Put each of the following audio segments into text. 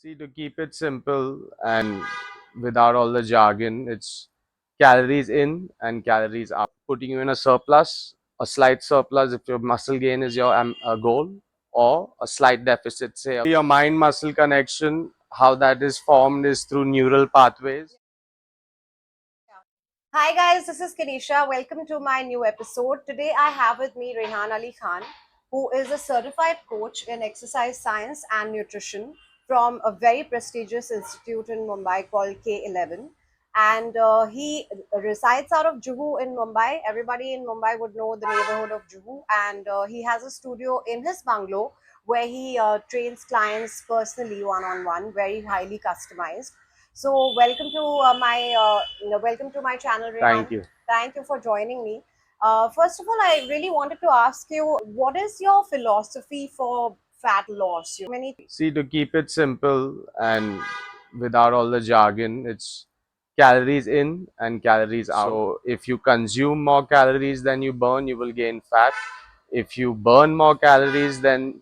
See, to keep it simple and without all the jargon, it's calories in and calories out. Putting you in a surplus, a slight surplus if your muscle gain is your goal, or a slight deficit, say. Your mind muscle connection, how that is formed is through neural pathways. Hi guys, this is Kenisha. Welcome to my new episode. Today I have with me Rehan Ali Khan, who is a certified coach in exercise science and nutrition from a very prestigious institute in Mumbai called K11. And he resides out of Juhu in Mumbai. Everybody in Mumbai would know the neighborhood of Juhu. And he has a studio in his bungalow where he trains clients personally one on one, very highly customized. So welcome to my channel, Thank Rehan. you. Thank you for joining me. First of all, I really wanted to ask you, what is your philosophy for fat loss? Many See, to keep it simple and without all the jargon, it's calories in and calories out. So, if you consume more calories than you burn, you will gain fat. If you burn more calories than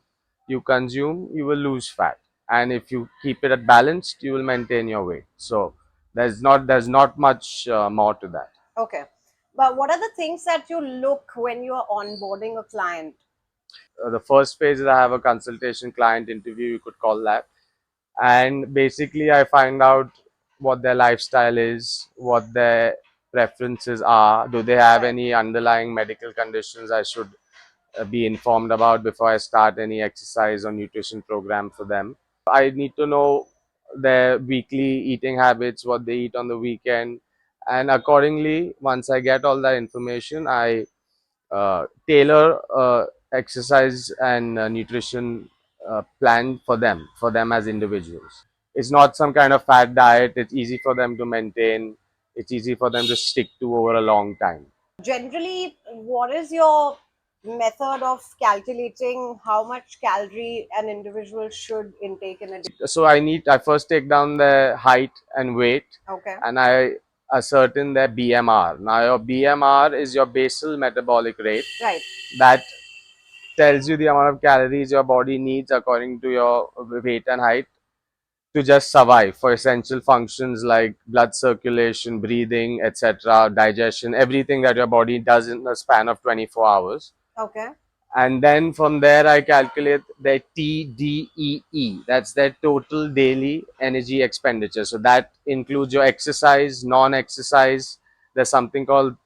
you consume, you will lose fat. And if you keep it at balanced, you will maintain your weight. So, there's not much more to that. okay, but what are the things that you look when you are onboarding a client? The first phase is I have a consultation client interview, you could call that. And basically, I find out what their lifestyle is, what their preferences are. Do they have Right. any underlying medical conditions I should be informed about before I start any exercise or nutrition program for them? I need to know their weekly eating habits, what they eat on the weekend, and accordingly, once I get all that information, I tailor exercise and nutrition plan for them as individuals. It's not some kind of fad diet. It's easy for them to maintain. It's easy for them to stick to over a long time. Generally, what is your method of calculating how much calorie an individual should intake in a day? So I first take down their height and weight, Okay. and I ascertain their BMR. Now your BMR is your basal metabolic rate. Right. That tells you the amount of calories your body needs according to your weight and height to just survive for essential functions like blood circulation, breathing, etc., digestion, everything that your body does in the span of 24 hours. Okay. And then from there, I calculate their TDEE. That's their total daily energy expenditure. So that includes your exercise, non exercise. There's something called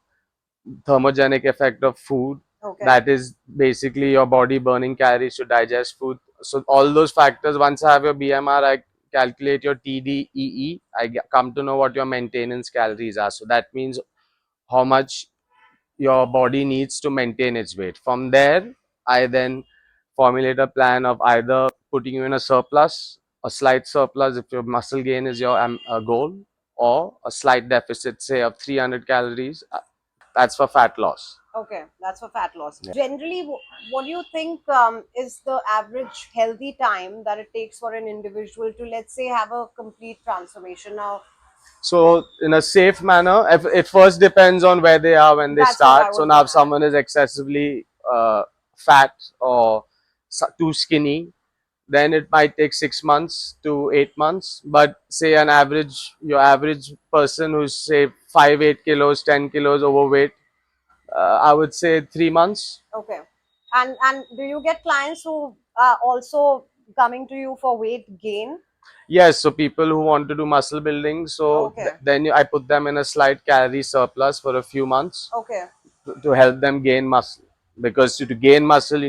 thermogenic effect of food. Okay. That is basically your body burning calories to digest food. So all those factors, once I have your BMR, I calculate your TDEE. Come to know what your maintenance calories are. So that means how much your body needs to maintain its weight. From there, I then formulate a plan of either putting you in a surplus, a slight surplus if your muscle gain is your goal, or a slight deficit, say of 300 calories. That's for fat loss. Okay, that's for fat loss. Yeah. Generally, what do you think is the average healthy time that it takes for an individual to, let's say, have a complete transformation? Now, So, in a safe manner, if it first depends on where they are when they that's what I start. So was now, gonna if ask. someone is excessively fat or too skinny, then it might take 6 months to 8 months. But say your average person who's say 5, 8 kilos, 10 kilos overweight, I would say 3 months. Okay, and do you get clients who are also coming to you for weight gain? Yes, so people who want to do muscle building, so Okay, then I put them in a slight calorie surplus for a few months okay, to help them gain muscle. Because to gain muscle,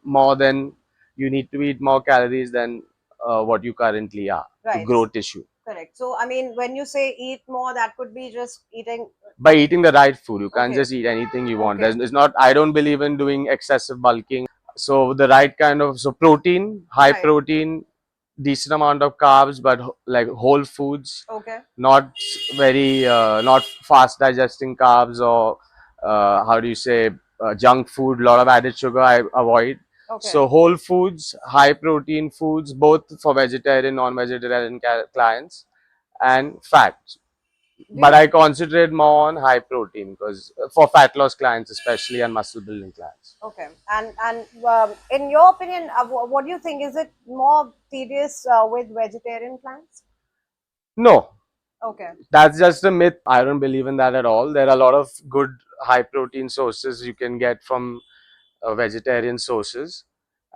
more than you need to eat more calories than what you currently are to right, grow tissue. correct. So, I mean, when you say eat more, that could be just eating. By eating the right food, you can't Okay, just eat anything you want. okay, It's not. I don't believe in doing excessive bulking. So the right kind of protein, high right, protein, decent amount of carbs, but like whole foods, okay, not not fast digesting carbs or how do you say junk food. A lot of added sugar I avoid. okay. So whole foods, high protein foods, both for vegetarian, non-vegetarian clients, and fat. But I concentrate more on high protein because for fat loss clients, especially, and muscle building clients. Okay, and in your opinion, what do you think? Is it more tedious with vegetarian plants? No, Okay, that's just a myth. I don't believe in that at all. There are a lot of good high protein sources you can get from vegetarian sources,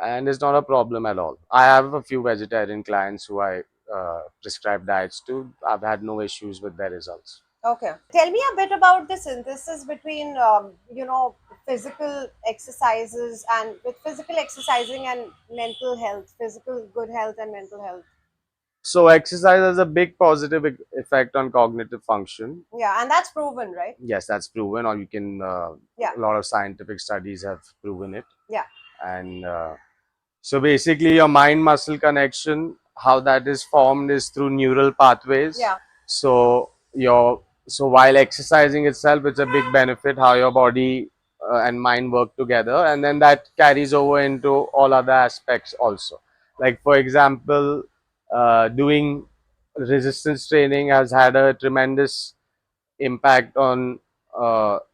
and it's not a problem at all. I have a few vegetarian clients who I prescribe diets to. I've had no issues with their results. okay. Tell me a bit about the synthesis between, physical exercises and with physical exercising and mental health, physical good health and mental health. So exercise has a big positive effect on cognitive function. Yeah, and that's proven, right? Yes, that's proven, or you can. Yeah, A lot of scientific studies have proven it. yeah, And so basically, your mind muscle connection, how that is formed is through neural pathways. yeah. So while exercising itself, it's a big benefit how your body and mind work together, and then that carries over into all other aspects also. Like for example, doing resistance training has had a tremendous impact on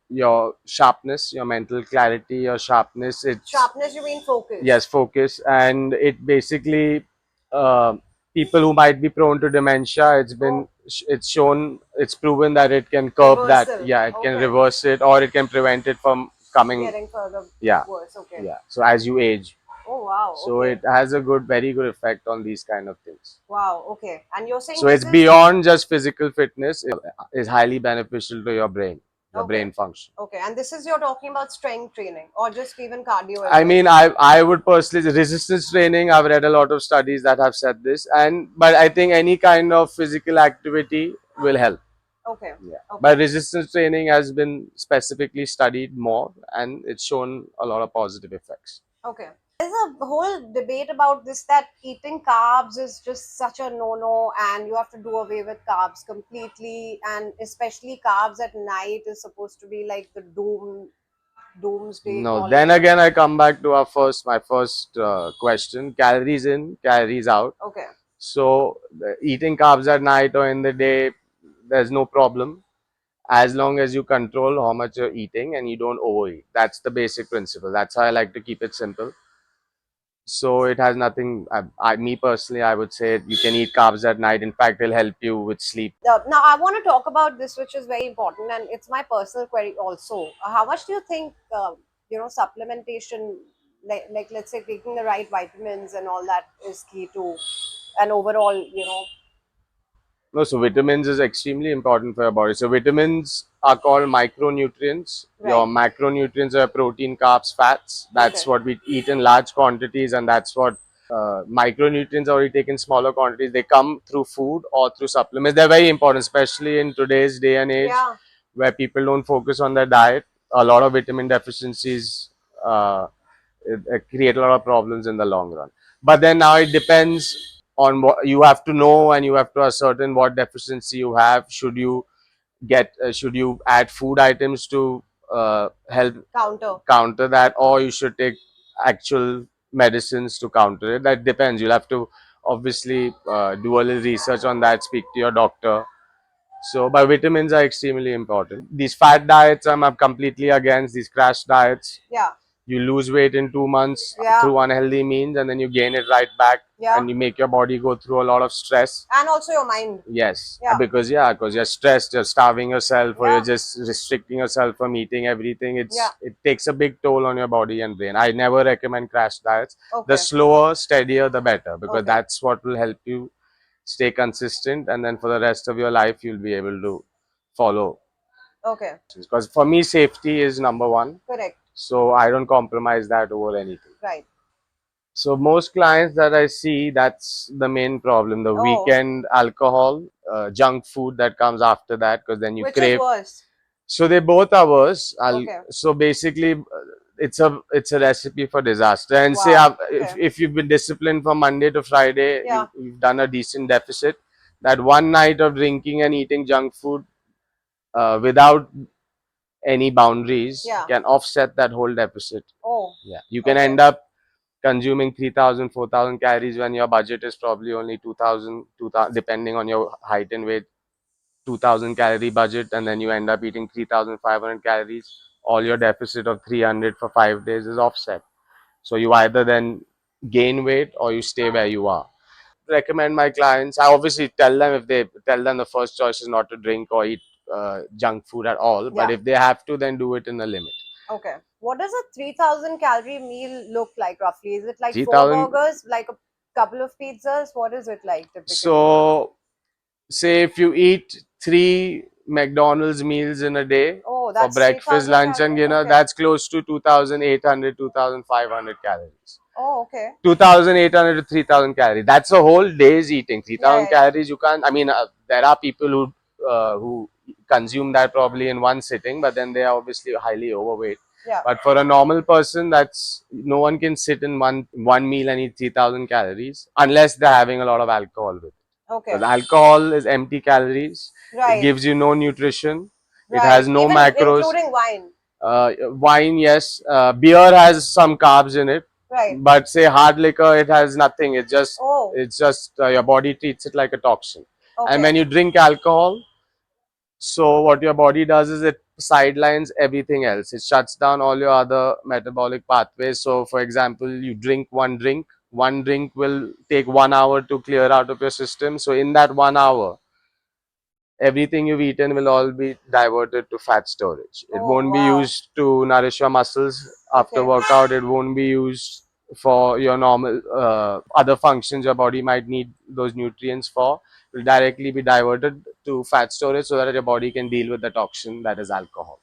your sharpness, your mental clarity, your sharpness. It's Sharpness, you mean focus? yes, focus, and it basically uh, people who might be prone to dementia. Oh, It's shown, it's proven that it can curb that. reversal. Yeah, it can Okay, reverse it, or it can prevent it from coming. getting further Yeah, worse. Okay. yeah. So as you age, Oh wow. so Okay. it has a good, very good effect on these kind of things. Wow. Okay. And you're saying So this it's is beyond just physical fitness. It is highly beneficial to your okay. brain function. Okay. And this is you're talking about strength training or just even cardio as I well. mean, I would personally resistance training. I've read a lot of studies that have said this, and but I think any kind of physical activity will help. Okay. Yeah, Okay. but resistance training has been specifically studied more, and it's shown a lot of positive effects. Okay. There's a whole debate about this that eating carbs is just such a no-no and you have to do away with carbs completely, and especially carbs at night is supposed to be like the doomsday No, then calling. again, I come back to my first question: calories in, calories out. Okay. So eating carbs at night or in the day, there's no problem as long as you control how much you're eating and you don't overeat. That's the basic principle. That's how I like to keep it simple. So it has nothing. Me personally, I would say you can eat carbs at night. In fact, it'll help you with sleep. Now I want to talk about this, which is very important, and it's my personal query also. How much do you think, supplementation, like let's say taking the right vitamins and all that, is key to, and overall, No, so vitamins is extremely important for your body. So vitamins are called micronutrients. Your right? macronutrients are protein, carbs, fats. That's Okay. what we eat in large quantities, and that's what micronutrients are already taken in smaller quantities. They come through food or through supplements. They're very important, especially in today's day and age Yeah. where people don't focus on their diet. A lot of vitamin deficiencies create a lot of problems in the long run. But then now it depends on what you have to know, and you have to ascertain what deficiency you have. Should you add food items to help Counter. counter that, or you should take actual medicines to counter it? That depends. You'll have to obviously do a little research on that, speak to your doctor. So, but vitamins are extremely important. These fat diets, I'm completely against these crash diets. Yeah. You lose weight in 2 months Yeah. through unhealthy means, and then you gain it right back, Yeah. and you make your body go through a lot of stress. And also your mind. Yes, Yeah. because you're stressed, you're starving yourself, or you're Yeah. just restricting yourself from eating everything. Yeah. It takes a big toll on your body and brain. I never recommend crash diets. The Okay. slower, steadier, the better, because Okay. that's what will help you stay consistent, and then for the rest of your life, you'll be able to follow. Okay. Because for me, safety is number one, Correct. so I don't compromise that over anything. Right. So most clients that I see, that's the main problem. The Oh, weekend alcohol, junk food that comes after that, because then you which is crave. worse? So they both are worse. Okay. So basically, it's a recipe for disaster. And say Wow. Okay. if you've been disciplined from Monday to Friday, Yeah. you've done a decent deficit. That one night of drinking and eating junk food without any boundaries Yeah. can offset that whole deficit. Oh. Yeah, you can Okay. end up consuming 3,000, 4,000 calories when your budget is probably only 2,000, depending on your height and weight, 2,000 calorie budget and then you end up eating 3,500 calories, all your deficit of 300 for 5 days is offset. So you either then gain weight or you stay where you are. Recommend my clients. I obviously tell them, if they tell them the first choice is not to drink or eat junk food at all, but Yeah. if they have to, then do it in a limit. Okay. What does a 3,000 calorie meal look like roughly? Is it like four 3,000. burgers, like a couple of pizzas? What is it like typically? So say if you eat three McDonald's meals in a day Oh, for that's breakfast, 3,000 lunch, and calories? dinner, Okay. that's close to 2,800, 2,500 calories. Oh, okay. 2,800 to 3,000 calories. That's a whole day's eating. Yeah, 3,000 yeah, yeah. calories, you can't. I mean, there are people who consume that probably in one sitting, but then they are obviously highly overweight. Yeah. But for a normal person, that's no one can sit in one meal and eat 3,000 calories unless they're having a lot of alcohol with it. Okay. Because alcohol is empty calories. It Right. gives you no nutrition. It has Right. no Even macros. including wine. Wine, yes. Beer has some carbs in it, Right. but say hard liquor, it has nothing. Oh, It's just your body treats it like a toxin. And okay. when you drink alcohol, so what your body does is it sidelines everything else. It shuts down all your other metabolic pathways. So, for example, you drink one drink. One drink will take 1 hour to clear out of your system. So, in that 1 hour, everything you've eaten will all be diverted to fat storage. It Oh, won't be wow. used to nourish your muscles after Okay. workout. It won't be used for your normal other functions your body might need those nutrients for. It will directly be diverted to fat storage so that your body can deal with the toxin that is alcohol.